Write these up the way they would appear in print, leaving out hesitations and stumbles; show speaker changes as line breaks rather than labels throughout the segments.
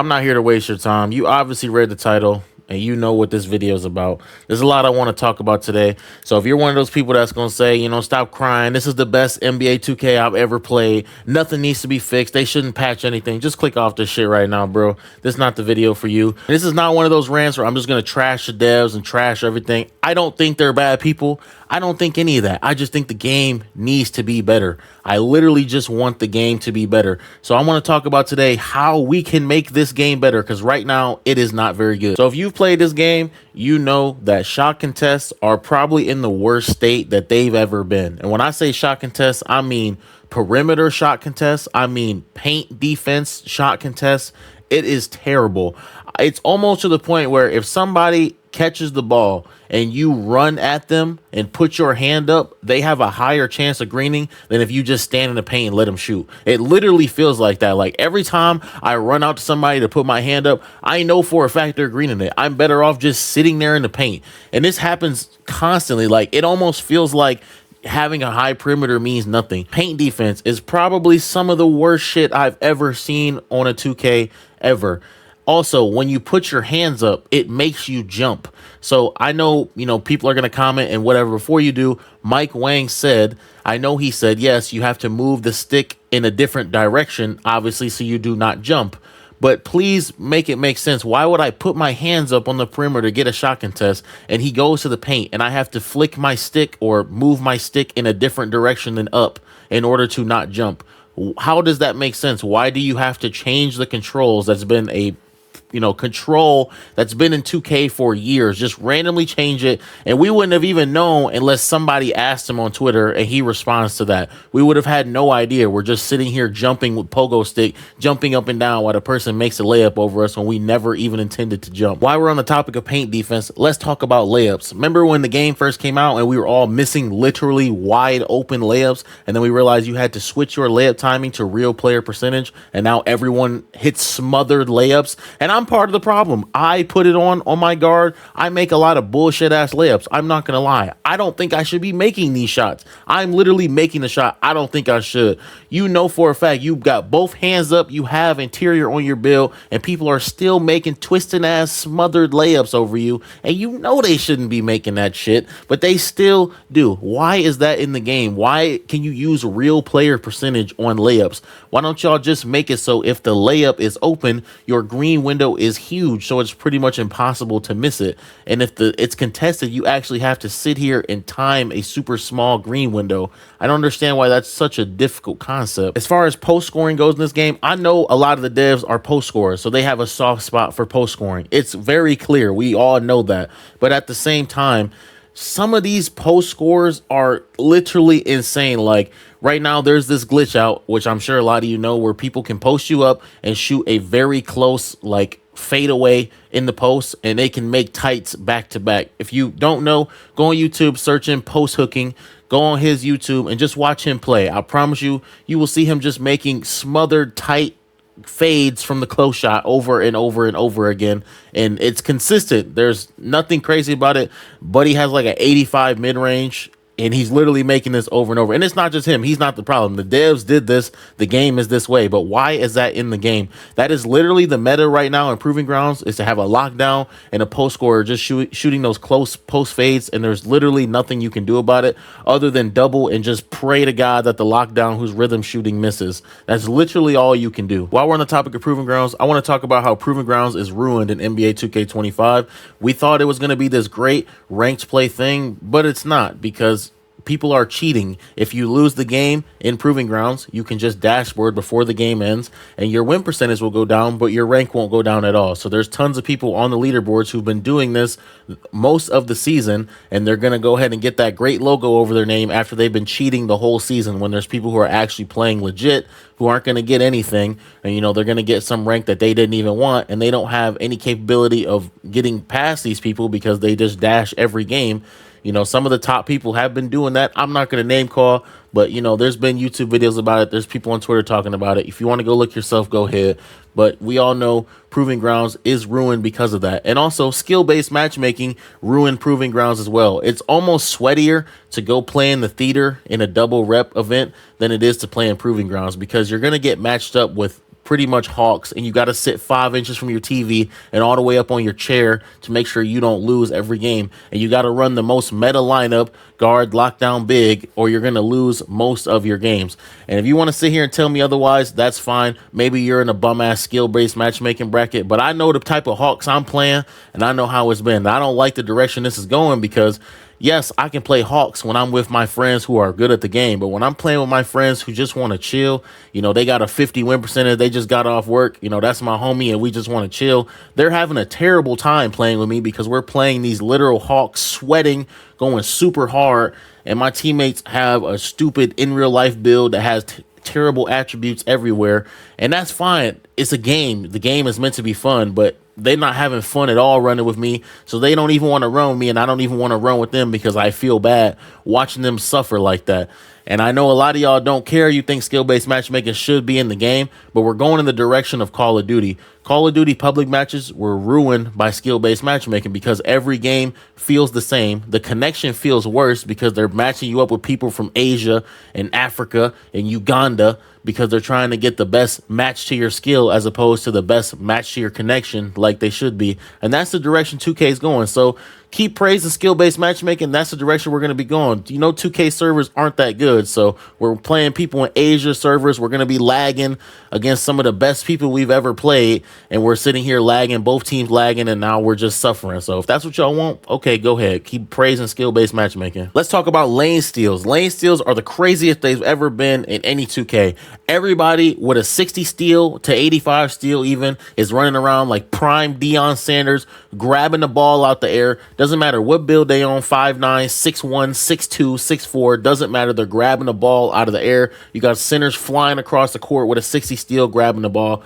I'm not here to waste your time. You obviously read the title and you know what this video is about. There's a lot I want to talk about today. So if you're one of those people that's going to say, stop crying, this is the best NBA 2K I've ever played, nothing needs to be fixed, they shouldn't patch anything, just click off this shit right now, bro. This is not the video for you. This is not one of those rants where I'm just going to trash the devs and trash everything. I don't think they're bad people. I don't think any of that. I just think the game needs to be better. I literally just want the game to be better. So I want to talk about today how we can make this game better, because right now it is not very good. So if you've played this game, you know that shot contests are probably in the worst state that they've ever been. And when I say shot contests, I mean perimeter shot contests. I mean paint defense shot contests. It is terrible. It's almost to the point where if somebody catches the ball and you run at them and put your hand up, they have a higher chance of greening than if you just stand in the paint and let them shoot. It literally feels like that. Like every time I run out to somebody to put my hand up, I know for a fact they're greening it. I'm better off just sitting there in the paint. And this happens constantly. Like it almost feels like having a high perimeter means nothing. Paint defense is probably some of the worst shit I've ever seen on a 2K ever. Also, when you put your hands up, it makes you jump. So I know, people are going to comment and whatever. Before you do, Mike Wang said, I know he said, yes, you have to move the stick in a different direction, obviously, so you do not jump. But please make it make sense. Why would I put my hands up on the perimeter to get a shot contest and he goes to the paint and I have to flick my stick or move my stick in a different direction than up in order to not jump? How does that make sense? Why do you have to change the controls? That's been a control that's been in 2K for years. Just randomly change it, and we wouldn't have even known unless somebody asked him on Twitter and he responds to that. We would have had no idea. We're just sitting here jumping with pogo stick, jumping up and down while the person makes a layup over us when we never even intended to jump. While we're on the topic of paint defense, let's talk about layups. Remember when the game first came out and we were all missing literally wide open layups, and then we realized you had to switch your layup timing to real player percentage, and now everyone hits smothered layups? And I'm part of the problem. I put it on my guard. I make a lot of bullshit ass layups. I'm not gonna lie. I don't think I should be making these shots. I'm literally making the shot. I don't think I should. You know for a fact you've got both hands up, you have interior on your build, and people are still making twisting ass smothered layups over you, and you know they shouldn't be making that shit, but they still do. Why is that in the game? Why can you use real player percentage on layups? Why don't y'all just make it so if the layup is open, your green window is huge, so it's pretty much impossible to miss it? And if it's contested, you actually have to sit here and time a super small green window. I don't understand why that's such a difficult concept. As far as post scoring goes in this game, I know a lot of the devs are post scorers, so they have a soft spot for post scoring. It's very clear. We all know that. But at the same time, some of these post scores are literally insane. Like right now, there's this glitch out, which I'm sure a lot of you know, where people can post you up and shoot a very close, like, fade away in the post, and they can make tights back to back. If you don't know, go on YouTube, search in post hooking, go on his YouTube and just watch him play. I promise you, you will see him just making smothered tight fades from the close shot over and over and over again, and it's consistent. There's nothing crazy about it, but he has like an 85 mid-range, and he's literally making this over and over. And it's not just him. He's not the problem. The devs did this. The game is this way. But why is that in the game? That is literally the meta right now in Proving Grounds, is to have a lockdown and a post scorer just shooting those close post fades. And there's literally nothing you can do about it other than double and just pray to God that the lockdown whose rhythm shooting misses. That's literally all you can do. While we're on the topic of Proving Grounds, I want to talk about how Proving Grounds is ruined in NBA 2K25. We thought it was going to be this great ranked play thing, but it's not, because people are cheating. If you lose the game in Proving Grounds, you can just dashboard before the game ends and your win percentage will go down, but your rank won't go down at all. So there's tons of people on the leaderboards who've been doing this most of the season, and they're going to go ahead and get that great logo over their name after they've been cheating the whole season, when there's people who are actually playing legit who aren't going to get anything, and they're going to get some rank that they didn't even want, and they don't have any capability of getting past these people because they just dash every game. Some of the top people have been doing that. I'm not going to name call, but, there's been YouTube videos about it. There's people on Twitter talking about it. If you want to go look yourself, go ahead. But we all know Proving Grounds is ruined because of that. And also, skill-based matchmaking ruined Proving Grounds as well. It's almost sweatier to go play in the theater in a double rep event than it is to play in Proving Grounds, because you're going to get matched up with pretty much hawks, and you got to sit 5 inches from your TV and all the way up on your chair to make sure you don't lose every game. And you got to run the most meta lineup, guard, lockdown, big, or you're going to lose most of your games. And if you want to sit here and tell me otherwise, that's fine. Maybe you're in a bum-ass skill-based matchmaking bracket, but I know the type of hawks I'm playing, and I know how it's been. I don't like the direction this is going because yes, I can play hawks when I'm with my friends who are good at the game, but when I'm playing with my friends who just want to chill, they got a 50 win percentage, they just got off work, that's my homie, and we just want to chill. They're having a terrible time playing with me because we're playing these literal hawks, sweating, going super hard, and my teammates have a stupid in real life build that has terrible attributes everywhere, and that's fine. It's a game. The game is meant to be fun, but they're not having fun at all running with me, so they don't even want to run with me, and I don't even want to run with them because I feel bad watching them suffer like that. And I know a lot of y'all don't care. You think skill-based matchmaking should be in the game, but we're going in the direction of Call of Duty. Call of Duty public matches were ruined by skill-based matchmaking because every game feels the same. The connection feels worse because they're matching you up with people from Asia and Africa and Uganda because they're trying to get the best match to your skill as opposed to the best match to your connection like they should be. And that's the direction 2K is going. So keep praising skill-based matchmaking. That's the direction we're going to be going. 2K servers aren't that good. So we're playing people in Asia servers. We're going to be lagging against some of the best people we've ever played. And we're sitting here lagging, both teams lagging, and now we're just suffering. So if that's what y'all want, okay, go ahead. Keep praising skill-based matchmaking. Let's talk about lane steals. Lane steals are the craziest they've ever been in any 2K. Everybody with a 60 steal to 85 steal even is running around like prime Deion Sanders, grabbing the ball out the air. Doesn't matter what build they on, 5'9", 6'1", 6'2", 6'4", doesn't matter. They're grabbing the ball out of the air. You got centers flying across the court with a 60 steal grabbing the ball.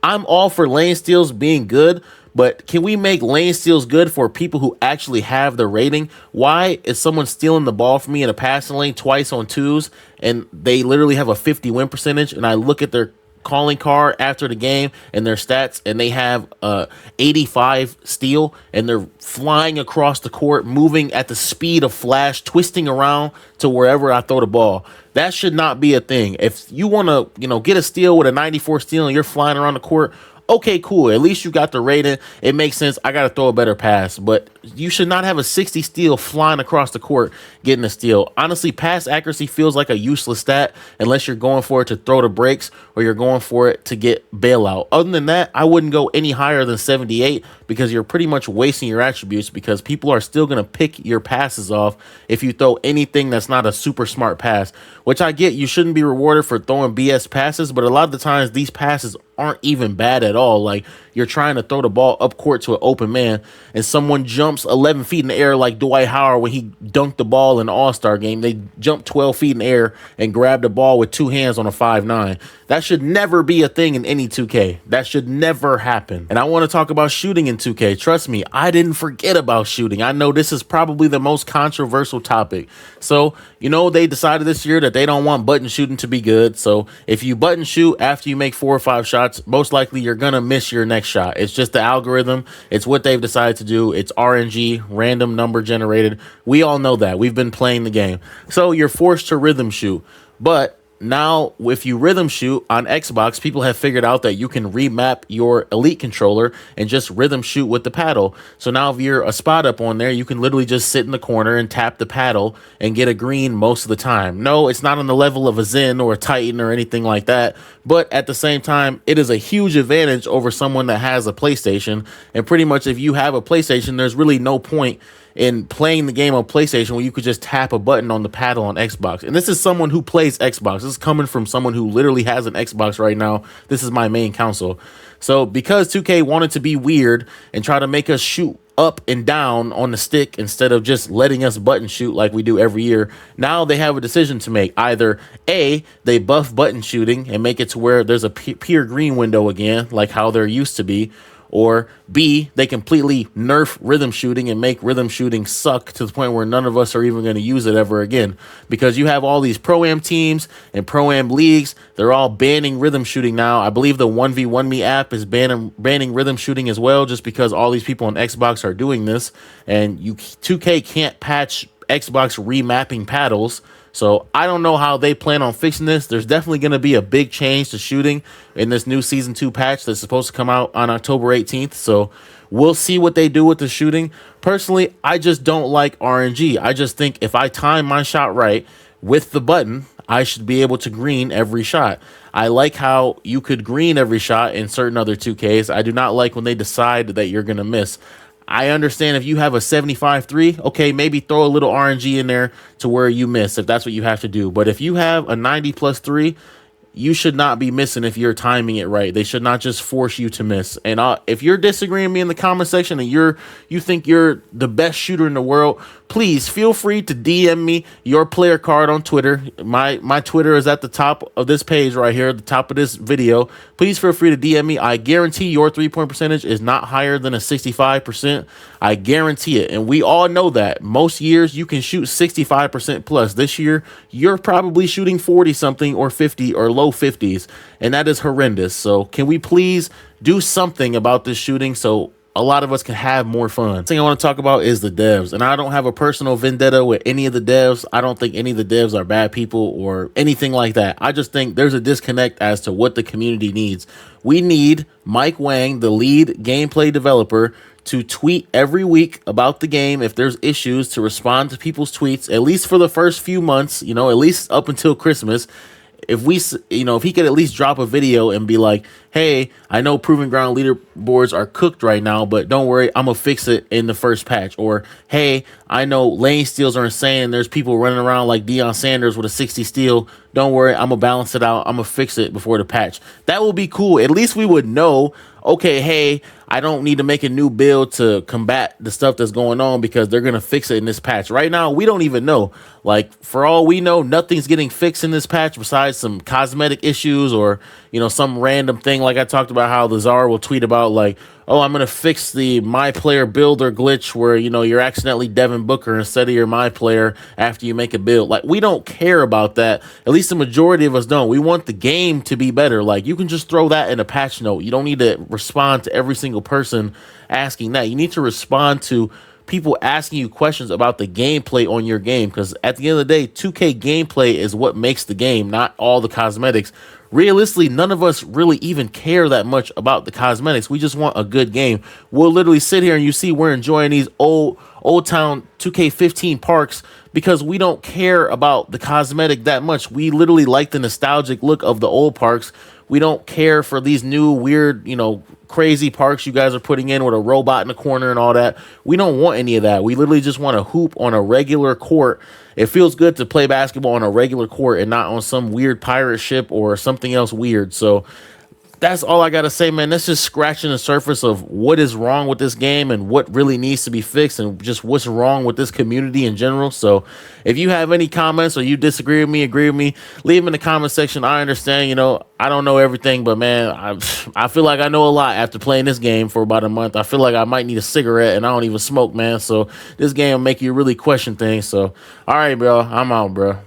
I'm all for lane steals being good, but can we make lane steals good for people who actually have the rating? Why is someone stealing the ball from me in a passing lane twice on twos and they literally have a 50 win percentage, and I look at their calling card after the game and their stats and they have 85 steal and they're flying across the court, moving at the speed of flash, twisting around to wherever I throw the ball? That should not be a thing. If you want to, get a steal with a 94 steal and you're flying around the court, okay, cool. At least you got the rating. It makes sense. I got to throw a better pass. But you should not have a 60 steal flying across the court getting a steal. Honestly, pass accuracy feels like a useless stat unless you're going for it to throw the breaks or you're going for it to get bailout. Other than that, I wouldn't go any higher than 78 because you're pretty much wasting your attributes because people are still going to pick your passes off if you throw anything that's not a super smart pass, which I get. You shouldn't be rewarded for throwing BS passes, but a lot of the times these passes aren't even bad at all. Like, you're trying to throw the ball up court to an open man and someone jumps 11 feet in the air like Dwight Howard when he dunked the ball in the All-Star game. They jumped 12 feet in the air and grabbed the ball with two hands on a 5'9". That should never be a thing in any 2K. That should never happen. And I want to talk about shooting in 2K. Trust me, I didn't forget about shooting. I know this is probably the most controversial topic. So, they decided this year that they don't want button shooting to be good. So if you button shoot after you make 4 or 5 shots, most likely you're going to miss your next shot. It's just the algorithm. It's what they've decided to do. It's RNG, random number generated. We all know that. We've been playing the game. So you're forced to rhythm shoot. But now, if you rhythm shoot on Xbox, people have figured out that you can remap your Elite controller and just rhythm shoot with the paddle. So now if you're a spot up on there, you can literally just sit in the corner and tap the paddle and get a green most of the time. No, it's not on the level of a Zen or a Titan or anything like that. But at the same time, it is a huge advantage over someone that has a PlayStation. And pretty much if you have a PlayStation, there's really no point in playing the game on PlayStation when you could just tap a button on the paddle on Xbox. And this is someone who plays Xbox. This is coming from someone who literally has an Xbox right now. This is my main console. So because 2K wanted to be weird and try to make us shoot up and down on the stick instead of just letting us button shoot like we do every year, now they have a decision to make. Either A, they buff button shooting and make it to where there's a pure green window again, like how there used to be, or B, they completely nerf rhythm shooting and make rhythm shooting suck to the point where none of us are even going to use it ever again. Because you have all these Pro-Am teams and Pro-Am leagues, they're all banning rhythm shooting now. I believe the 1v1me app is banning rhythm shooting as well, just because all these people on Xbox are doing this. And 2K can't patch Xbox remapping paddles. So I don't know how they plan on fixing this. There's definitely going to be a big change to shooting in this new season 2 patch that's supposed to come out on October 18th. So we'll see what they do with the shooting. Personally, I just don't like RNG. I just think if I time my shot right with the button, I should be able to green every shot. I like how you could green every shot in certain other 2Ks. I do not like when they decide that you're going to miss. I understand if you have a 75-3, okay, maybe throw a little RNG in there to where you miss if that's what you have to do. But if you have a 90+3, you should not be missing if you're timing it right. They should not just force you to miss. And if you're disagreeing with me in the comment section and you think you're the best shooter in the world, please feel free to DM me your player card on Twitter. My Twitter is at the top of this page right here, at the top of this video. Please feel free to DM me. I guarantee your 3-point percentage is not higher than a 65%. I guarantee it. And we all know that. Most years you can shoot 65% plus. This year, you're probably shooting 40-something or 50 or low 50s. And that is horrendous. So can we please do something about this shooting so a lot of us can have more fun? The thing I want to talk about is the devs. And I don't have a personal vendetta with any of the devs. I don't think any of the devs are bad people or anything like that. I just think there's a disconnect as to what the community needs. We need Mike Wang, the lead gameplay developer, to tweet every week about the game if there's issues, to respond to people's tweets, at least for the first few months, at least up until Christmas. If he could at least drop a video and be like, hey, I know Proving Ground leaderboards are cooked right now, but don't worry, I'm going to fix it in the first patch. Or, hey, I know lane steals are insane. There's people running around like Deion Sanders with a 60 steal. Don't worry, I'm going to balance it out. I'm going to fix it before the patch. That will be cool. At least we would know, okay, hey, I don't need to make a new build to combat the stuff that's going on because they're going to fix it in this patch. Right now, we don't even know. Like, for all we know, nothing's getting fixed in this patch besides some cosmetic issues or, some random thing. Like I talked about how the Czar will tweet about like, oh, I'm going to fix the my player builder glitch where, you're accidentally Devin Booker instead of your my player after you make a build. Like, we don't care about that. At least the majority of us don't. We want the game to be better. Like, you can just throw that in a patch note. You don't need to respond to every single person asking that. You need to respond to people asking you questions about the gameplay on your game, because at the end of the day, 2K gameplay is what makes the game, not all the cosmetics. Realistically, none of us really even care that much about the cosmetics. We just want a good game. We'll literally sit here and you see we're enjoying these old town 2K15 parks because we don't care about the cosmetic that much. We literally like the nostalgic look of the old parks. We don't care for these new weird, crazy parks you guys are putting in with a robot in the corner and all that. We don't want any of that. We literally just want to hoop on a regular court. It feels good to play basketball on a regular court and not on some weird pirate ship or something else weird. So that's all I got to say, man. That's just scratching the surface of what is wrong with this game and what really needs to be fixed and just what's wrong with this community in general. So if you have any comments or you disagree with me, agree with me, leave them in the comment section. I understand, I don't know everything, but man, I feel like I know a lot after playing this game for about a month. I feel like I might need a cigarette and I don't even smoke, man. So this game will make you really question things. So, all right, bro, I'm out, bro.